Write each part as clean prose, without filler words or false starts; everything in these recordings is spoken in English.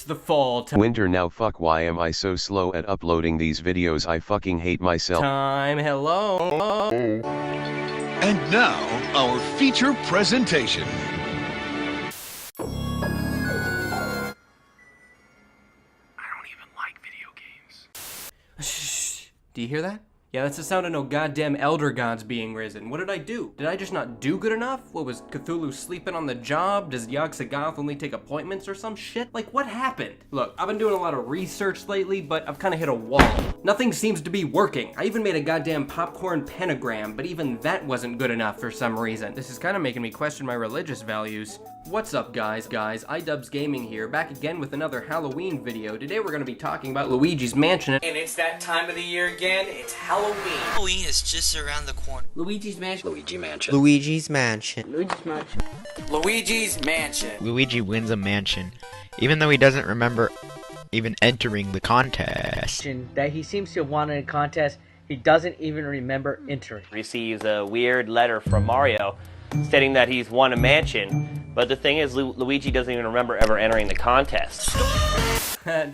the fall Winter now. Fuck, why am I so slow at uploading these videos? I fucking hate myself. time. Hello. And now, our feature presentation. I don't even like video games. Shh. Do you hear that? Yeah, that's the sound of no goddamn elder gods being risen. What did I do? Did I just not do good enough? What, was Cthulhu sleeping on the job? Does Yogg-Sagoth only take appointments or some shit? Like, what happened? Look, I've been doing a lot of research lately, but I've kind of hit a wall. Nothing seems to be working. I even made a goddamn popcorn pentagram, but even that wasn't good enough for some reason. This is kind of making me question my religious values. What's up, guys? iDubbbz Gaming here, back again with another Halloween video. Today we're going to be talking about Luigi's Mansion. And it's that time of the year again. It's Halloween. Halloween is just around the corner. Luigi's Mansion. Luigi Mansion. Luigi's Mansion. Luigi's Mansion. Luigi's Mansion. Luigi wins a mansion, even though he doesn't remember even entering the contest. That he seems to have won a contest he doesn't even remember entering. Receives a weird letter from Mario stating that he's won a mansion, but the thing is Luigi doesn't even remember ever entering the contest.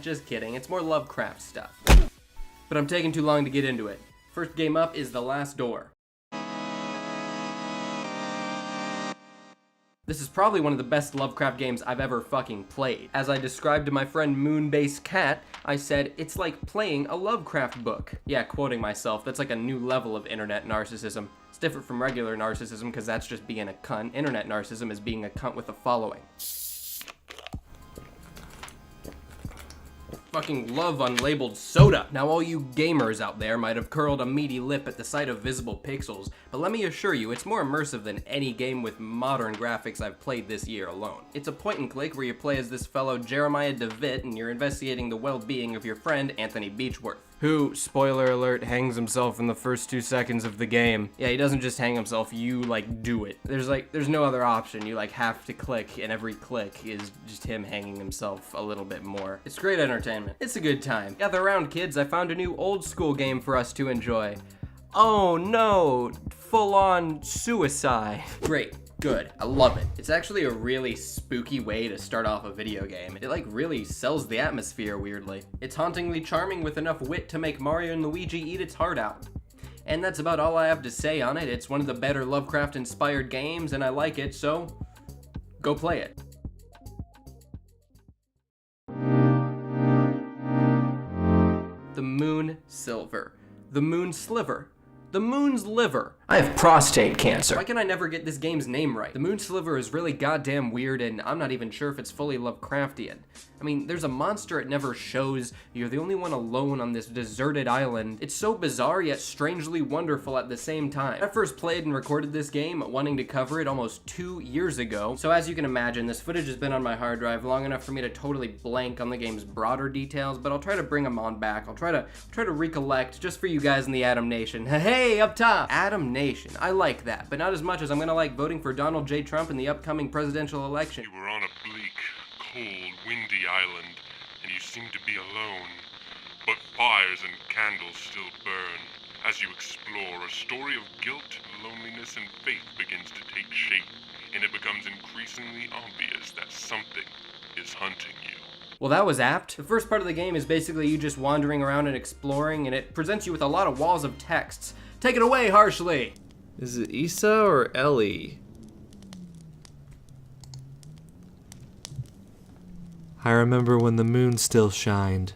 Just kidding, it's more Lovecraft stuff. But I'm taking too long to get into it. First game up is The Last Door. This is probably one of the best Lovecraft games I've ever fucking played. As I described to my friend MoonbaseKat, I said, it's like playing a Lovecraft book. Yeah, quoting myself, that's like a new level of internet narcissism. It's different from regular narcissism because that's just being a cunt. Internet narcissism is being a cunt with a following. Fucking love unlabeled soda. Now all you gamers out there might have curled a meaty lip at the sight of visible pixels, but let me assure you, it's more immersive than any game with modern graphics I've played this year alone. It's a point and click where you play as this fellow Jeremiah DeVitt and you're investigating the well-being of your friend Anthony Beechworth, who, spoiler alert, hangs himself in the first 2 seconds of the game. Yeah, he doesn't just hang himself, you like do it. There's no other option. You like have to click, and every click is just him hanging himself a little bit more. It's great entertainment. It's a good time. Gather around, kids, I found a new old school game for us to enjoy. Oh no, full-on suicide. Great. Good. I love it. It's actually a really spooky way to start off a video game. It like really sells the atmosphere weirdly. It's hauntingly charming with enough wit to make Mario and Luigi eat its heart out. And that's about all I have to say on it. It's one of the better Lovecraft-inspired games and I like it, so go play it. The Moon Silver. The Moon Sliver. The Moon's Liver. I have prostate cancer. Why can I never get this game's name right? The Moon Sliver is really goddamn weird and I'm not even sure if it's fully Lovecraftian. I mean, there's a monster it never shows. You're the only one alone on this deserted island. It's so bizarre yet strangely wonderful at the same time. I first played and recorded this game wanting to cover it almost 2 years ago. So as you can imagine, this footage has been on my hard drive long enough for me to totally blank on the game's broader details, but I'll try to bring them on back. I'll try to recollect just for you guys in the Adam Nation. Hey, up top! Adam Nation. I like that, but not as much as I'm gonna like voting for Donald J. Trump in the upcoming presidential election. You were on a bleak, cold, windy island, and you seemed to be alone. But fires and candles still burn. As you explore, a story of guilt, loneliness, and faith begins to take shape, and it becomes increasingly obvious that something is hunting you. Well, that was apt. The first part of the game is basically you just wandering around and exploring, and it presents you with a lot of walls of texts. Take it away, Harshly! Is it Issa or Ellie? I remember when the moon still shined,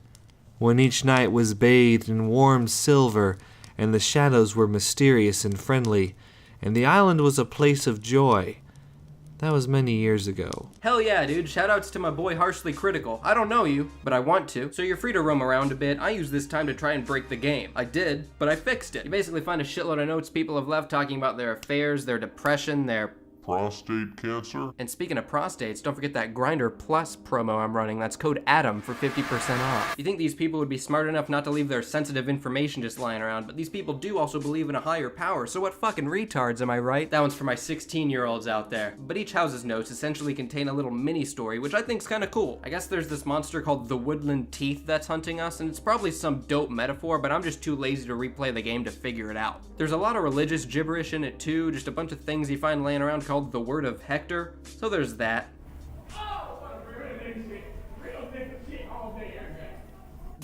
when each night was bathed in warm silver, and the shadows were mysterious and friendly, and the island was a place of joy. That was many years ago. Hell yeah, dude. Shoutouts to my boy Harshly Critical. I don't know you, but I want to, so you're free to roam around a bit. I used this time to try and break the game. I did, but I fixed it. You basically find a shitload of notes people have left talking about their affairs, their depression, their Prostate cancer? And speaking of prostates, don't forget that Grindr Plus promo I'm running. That's code ADAM for 50% off. You think these people would be smart enough not to leave their sensitive information just lying around, but these people do also believe in a higher power, so what fucking retards, am I right? That one's for my 16-year-olds out there. But each house's notes essentially contain a little mini-story, which I think's kinda cool. I guess there's this monster called the Woodland Teeth that's hunting us, and it's probably some dope metaphor, but I'm just too lazy to replay the game to figure it out. There's a lot of religious gibberish in it too, just a bunch of things you find laying around called the Word of Hector, so there's that.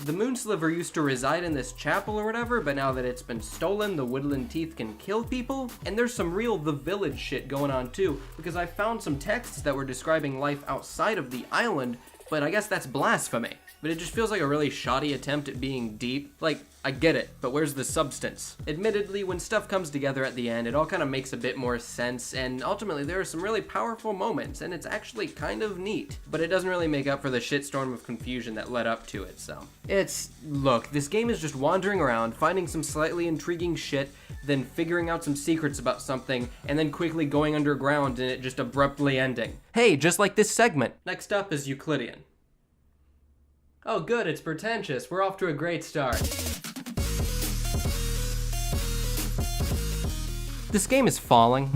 The moon sliver used to reside in this chapel or whatever, but now that it's been stolen, the woodland teeth can kill people. And there's some real The Village shit going on too, because I found some texts that were describing life outside of the island, but I guess that's blasphemy. But it just feels like a really shoddy attempt at being deep. Like, I get it, but where's the substance? Admittedly, when stuff comes together at the end, it all kind of makes a bit more sense, and ultimately there are some really powerful moments, and it's actually kind of neat. But it doesn't really make up for the shitstorm of confusion that led up to it, so. Look, this game is just wandering around, finding some slightly intriguing shit, then figuring out some secrets about something, and then quickly going underground and it just abruptly ending. Hey, just like this segment. Next up is Euclidian. Oh good, it's pretentious. We're off to a great start. This game is falling.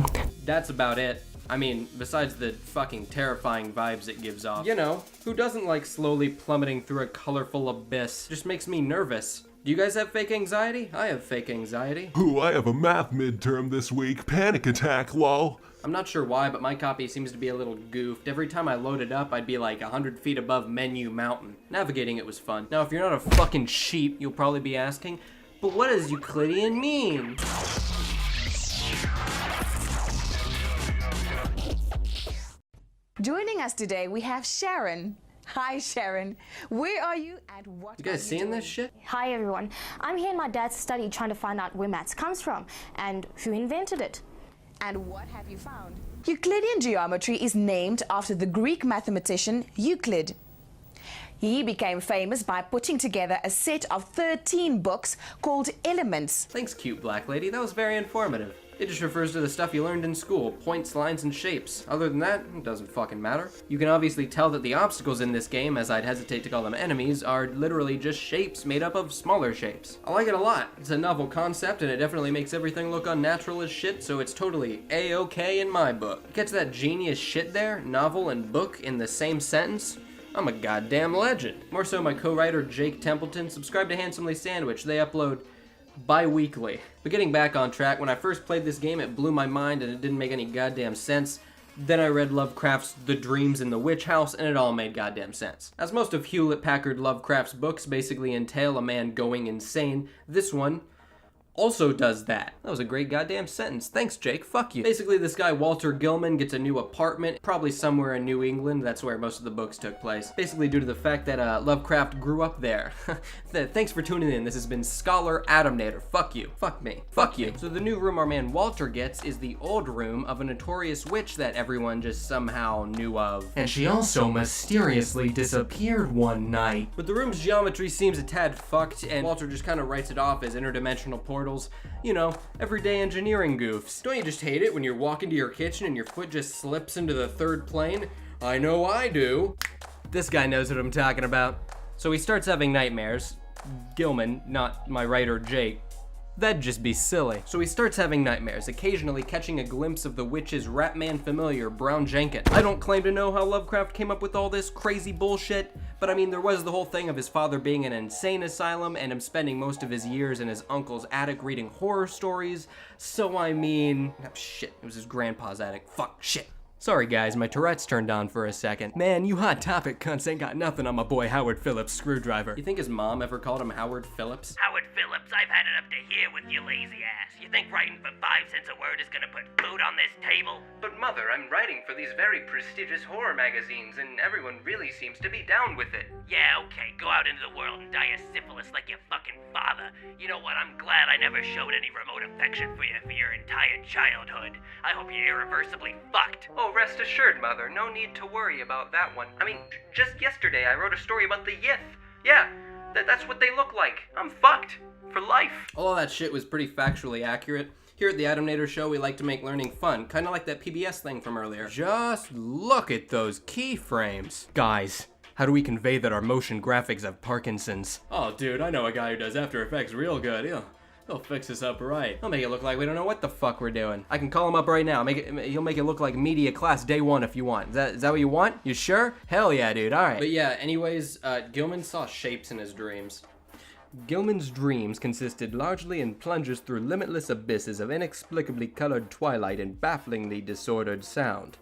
That's about it. I mean, besides the fucking terrifying vibes it gives off. You know, who doesn't like slowly plummeting through a colorful abyss? Just makes me nervous. Do you guys have fake anxiety? I have fake anxiety. Ooh, I have a math midterm this week. Panic attack, lol. I'm not sure why, but my copy seems to be a little goofed. Every time I load it up, I'd be like 100 feet above Menu Mountain. Navigating it was fun. Now, if you're not a fucking sheep, you'll probably be asking, but what does Euclidean mean? Joining us today, we have Sharon. Hi, Sharon. Where are you and what You guys seeing this shit? Hi, everyone. I'm here in my dad's study trying to find out where maths comes from and who invented it. And what have you found? Euclidean geometry is named after the Greek mathematician Euclid. He became famous by putting together a set of 13 books called Elements. Thanks, cute black lady. That was very informative. It just refers to the stuff you learned in school, points, lines, and shapes. Other than that, it doesn't fucking matter. You can obviously tell that the obstacles in this game, as I'd hesitate to call them enemies, are literally just shapes made up of smaller shapes. I like it a lot. It's a novel concept, and it definitely makes everything look unnatural as shit, so it's totally A-okay in my book. Catch that genius shit there? Novel and book in the same sentence? I'm a goddamn legend. More so, my co-writer Jake Templeton. Subscribe to Handsomely Sandwich. They upload bi-weekly. But getting back on track, when I first played this game, it blew my mind and it didn't make any goddamn sense. Then I read Lovecraft's The Dreams in the Witch House, and it all made goddamn sense. As most of Hewlett-Packard Lovecraft's books basically entail a man going insane, this one also does that. That was a great goddamn sentence. Thanks, Jake. Fuck you. Basically, this guy, Walter Gilman, gets a new apartment, probably somewhere in New England. That's where most of the books took place. Basically due to the fact that Lovecraft grew up there. Thanks for tuning in. This has been Scholar Adamnator. Fuck you. Fuck me. Fuck you. So the new room our man Walter gets is the old room of a notorious witch that everyone just somehow knew of. And she also mysteriously disappeared one night. But the room's geometry seems a tad fucked, and Walter just kind of writes it off as interdimensional portals. You know, everyday engineering goofs. Don't you just hate it when you're walking to your kitchen and your foot just slips into the third plane? I know I do. This guy knows what I'm talking about. So he starts having nightmares. Gilman, not my writer Jake. That'd just be silly. So he starts having nightmares, occasionally catching a glimpse of the witch's Ratman familiar, Brown Jenkins. I don't claim to know how Lovecraft came up with all this crazy bullshit, but I mean, there was the whole thing of his father being in an insane asylum and him spending most of his years in his uncle's attic reading horror stories. So I mean, oh, shit, it was his grandpa's attic. Fuck, shit. Sorry guys, my Tourette's turned on for a second. Man, you Hot Topic cunts ain't got nothing on my boy Howard Phillips' screwdriver. You think his mom ever called him Howard Phillips? Howard Phillips, I've had it up to here with your lazy ass. You think writing for 5 cents a word is gonna put food on this table? But mother, I'm writing for these very prestigious horror magazines and everyone really seems to be down with it. Yeah, okay, go out into the world and die of syphilis like your fucking father. You know what, I'm glad I never showed any remote affection for you for your entire childhood. I hope you're irreversibly fucked. Oh, rest assured, Mother. No need to worry about that one. I mean, just yesterday I wrote a story about the Yith. Yeah, that's what they look like. I'm fucked. For life. All of that shit was pretty factually accurate. Here at the Adamnator Show, we like to make learning fun. Kind of like that PBS thing from earlier. Just look at those keyframes. Guys, how do we convey that our motion graphics have Parkinson's? Oh, dude, I know a guy who does After Effects real good. He'll fix us up right. He'll make it look like we don't know what the fuck we're doing. I can call him up right now. He'll make it look like media class day one if you want. Is that what you want? You sure? Hell yeah, dude. All right. But yeah, anyways, Gilman saw shapes in his dreams. Gilman's dreams consisted largely in plunges through limitless abysses of inexplicably colored twilight and bafflingly disordered sound.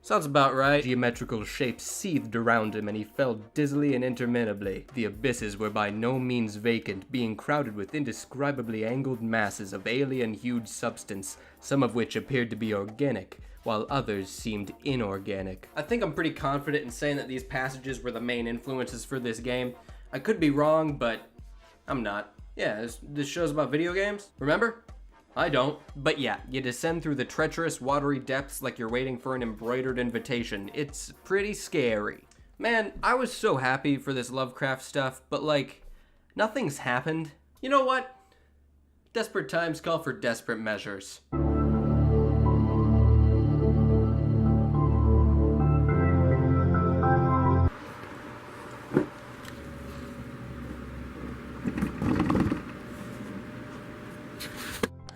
Sounds about right. Geometrical shapes seethed around him and he fell dizzily and interminably. The abysses were by no means vacant, being crowded with indescribably angled masses of alien-hued substance, some of which appeared to be organic, while others seemed inorganic. I think I'm pretty confident in saying that these passages were the main influences for this game. I could be wrong, but I'm not. Yeah, this show's about video games, remember? I don't. But yeah, you descend through the treacherous, watery depths like you're waiting for an embroidered invitation. It's pretty scary. Man, I was so happy for this Lovecraft stuff, but like, nothing's happened. You know what? Desperate times call for desperate measures.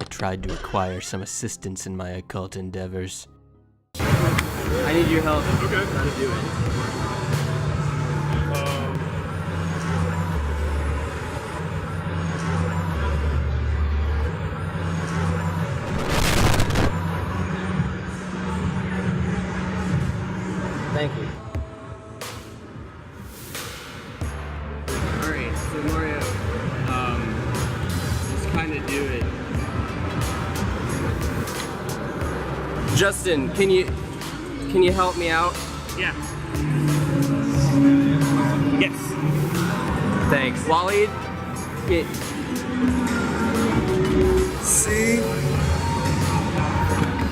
Tried to acquire some assistance in my occult endeavors. I need your help. Okay. How to do it. Thank you. Alright, so Mario, just kind of do it. Justin, can you help me out? Yeah. Yes. Thanks. Waleed? C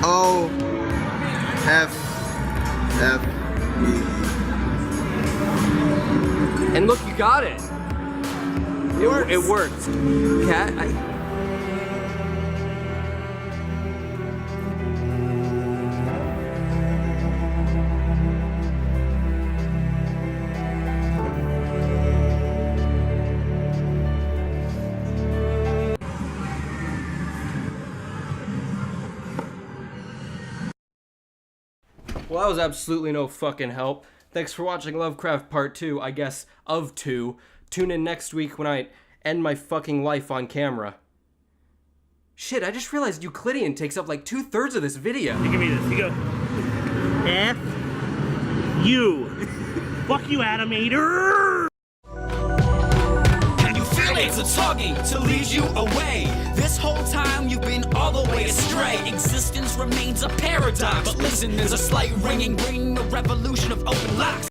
O F F E. And look, you got it. It worked. Kat, Well, that was absolutely no fucking help. Thanks for watching Lovecraft Part 2, I guess, of 2. Tune in next week when I end my fucking life on camera. Shit, I just realized Euclidian takes up like 2/3 of this video. You give me this. You go. F you. Fuck you, Adamnator. Can you feel it? It's a tugging to lead you away. This whole time you've been all the way astray. Existence remains a paradox. But listen, there's a slight ringing, a revolution of open locks.